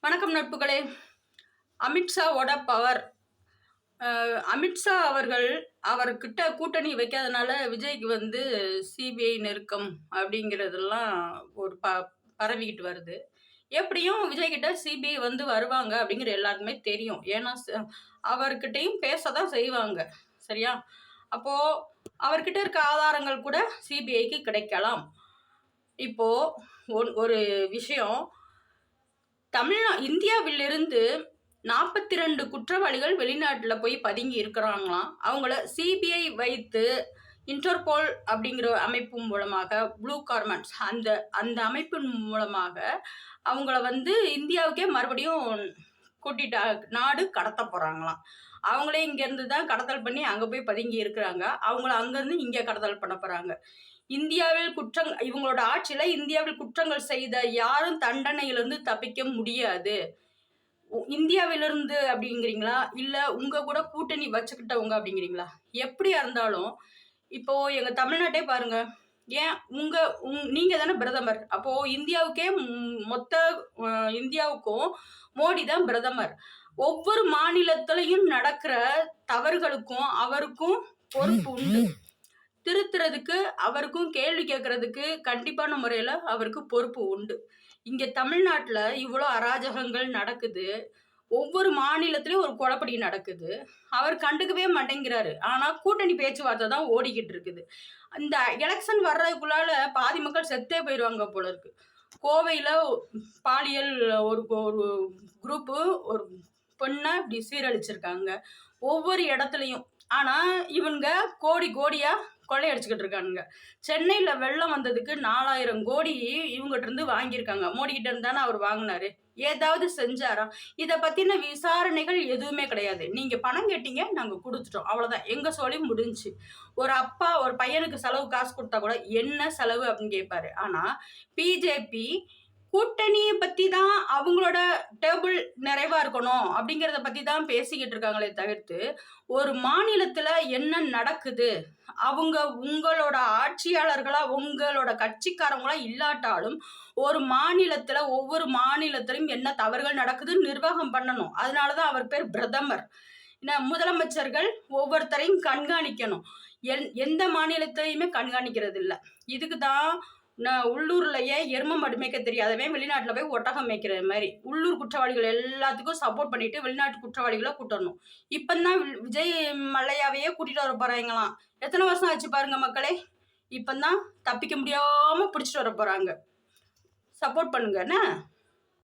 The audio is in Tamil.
வணக்கம் நட்புகளே. அமித்ஷாவோட பவர். அமித்ஷா அவர்கள் அவர்கிட்ட கூட்டணி வைக்காதனால விஜய்க்கு சிபிஐ நெருக்கம் அப்படிங்கிறதெல்லாம் ஒரு பரவிக்கிட்டு வருது. எப்படியும் விஜய் கிட்ட சிபிஐ வருவாங்க அப்படிங்கிற எல்லாருக்குமே தெரியும். ஏன்னா அவர்கிட்டையும் பேச தான் செய்வாங்க. சரியா? அப்போ அவர்கிட்ட இருக்க ஆதாரங்கள் கூட சிபிஐக்கு கிடைக்கலாம். இப்போ ஒரு விஷயம், இந்தியாவிலிருந்து 42 குற்றவாளிகள் வெளிநாட்டில் போய் பதுங்கி இருக்கிறாங்களாம். அவங்கள சிபிஐ வைத்து இன்டர்போல் அப்படிங்கிற அமைப்பு மூலமாக, ப்ளூ கார்மெண்ட்ஸ் அந்த அந்த அமைப்பின் மூலமாக அவங்கள இந்தியாவுக்கே மறுபடியும் கூட்டிட்டு நாடு கடத்த போகிறாங்களாம். அவங்களே இங்கேருந்து தான் கடத்தல் பண்ணி அங்கே போய் பதுங்கி இருக்கிறாங்க. அவங்கள அங்கேருந்து இங்கே கடத்தல் பண்ண போகிறாங்க. இவங்களோட ஆட்சியில இந்தியாவில் குற்றங்கள் செய்த யாரும் தண்டனையிலிருந்து தப்பிக்க முடியாது. இந்தியாவிலிருந்து அப்படிங்கிறீங்களா, இல்ல உங்க கூட கூட்டணி வச்சுக்கிட்டவங்க அப்படிங்கிறீங்களா? எப்படியா இருந்தாலும் இப்போ எங்க தமிழ்நாட்டே பாருங்க. ஏன் நீங்க தானே பிரதமர். அப்போ இந்தியாவுக்கே மொத்த இந்தியாவுக்கும் மோடி தான் பிரதமர். ஒவ்வொரு மாநிலத்திலையும் நடக்கிற தவறுகளுக்கும் அவருக்கும் பொறுப்பு உண்டு. திருத்துறதுக்கு அவருக்கும் கேள்வி கேட்கறதுக்கு கண்டிப்பான முறையில அவருக்கு பொறுப்பு உண்டு. இங்க தமிழ்நாட்டுல இவ்வளோ அராஜகங்கள் நடக்குது. ஒவ்வொரு மாநிலத்திலயும் ஒரு குழப்படி நடக்குது. அவர் கண்டுக்கவே மாட்டேங்கிறாரு. ஆனா கூட்டணி பேச்சுவார்த்தை தான் ஓடிக்கிட்டு இருக்குது. இந்த எலெக்ஷன் வர்றதுக்குள்ளால பாதி மக்கள் செத்தே போயிடுவாங்க போல இருக்கு. கோவையில பாலியல் ஒரு ஒரு குரூப்பு ஒரு பொண்ணை இப்படி சீரழிச்சிருக்காங்க ஒவ்வொரு இடத்துலையும். ஆனா இவங்க கோடி கோடியா கொள்ளையடிச்சுக்கிட்டு இருக்கானுங்க. சென்னையில வெள்ளம் வந்ததுக்கு 4000 கோடி இவங்ககிட்ட இருந்து வாங்கியிருக்காங்க. மோடி கிட்ட இருந்து தானே அவர் வாங்கினாரு. ஏதாவது செஞ்சாரா? இதை பத்தின விசாரணைகள் எதுவுமே கிடையாது. நீங்க பணம் கேட்டீங்க, நாங்க கொடுத்துட்டோம், அவ்வளவுதான். எங்க சொல்லி முடிஞ்சு. ஒரு அப்பா ஒரு பையனுக்கு செலவு காசு கொடுத்தா கூட என்ன செலவு அப்படின்னு கேட்பாரு. ஆனா பிஜேபி கூட்டணியை பத்தி தான், அவங்களோட டேபிள் நிறைவா இருக்கணும் அப்படிங்கிறத பத்தி தான் பேசிக்கிட்டு இருக்காங்களே தவிர்த்து, ஒரு மாநிலத்துல என்ன நடக்குது, உங்களோட ஆட்சியாளர்களா உங்களோட கட்சிக்காரங்களா இல்லாட்டாலும் ஒரு மாநிலத்துல ஒவ்வொரு மாநிலத்திலும் என்ன தவறுகள் நடக்குதுன்னு நிர்வாகம் பண்ணணும். அதனாலதான் அவர் பேர் பிரதமர். முதலமைச்சர்கள் ஒவ்வொருத்தரையும் கண்காணிக்கணும். எந்த மாநிலத்திலையுமே கண்காணிக்கிறது இல்லை. இதுக்கு தான் உள்ளூர்லயே எரும மாடு மேய்க்க தெரியாதவன் வெளிநாட்டுல போய் ஒட்டகம் மேய்க்கிற மாதிரி உள்ளூர் குற்றவாளிகள் எல்லாத்துக்கும் சப்போர்ட் பண்ணிட்டு வெளிநாட்டு குற்றவாளிகளை கூட்டணும். இப்பதான் விஜய் மல்லையாவையே கூட்டிட்டு வர போறாங்களாம். எத்தனை வருஷம் ஆச்சு பாருங்க மக்களே. இப்பதான் தப்பிக்க முடியாம பிடிச்சிட்டு வர போறாங்க. சப்போர்ட் பண்ணுங்க என்ன.